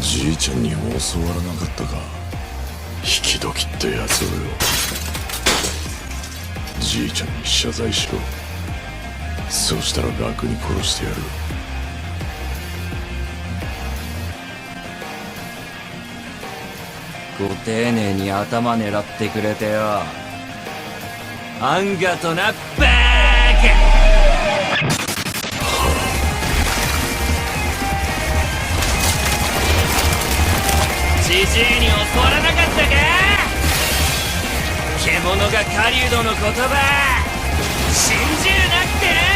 じいちゃんに教わらなかったか、引き時ってやつをよ。じいちゃんに謝罪しろ。そうしたら楽に殺してやる。ご丁寧に頭狙ってくれてよ。あんがとな、バーカ。じじいに教わらなかったか。獣が狩人の言葉信じるなってな。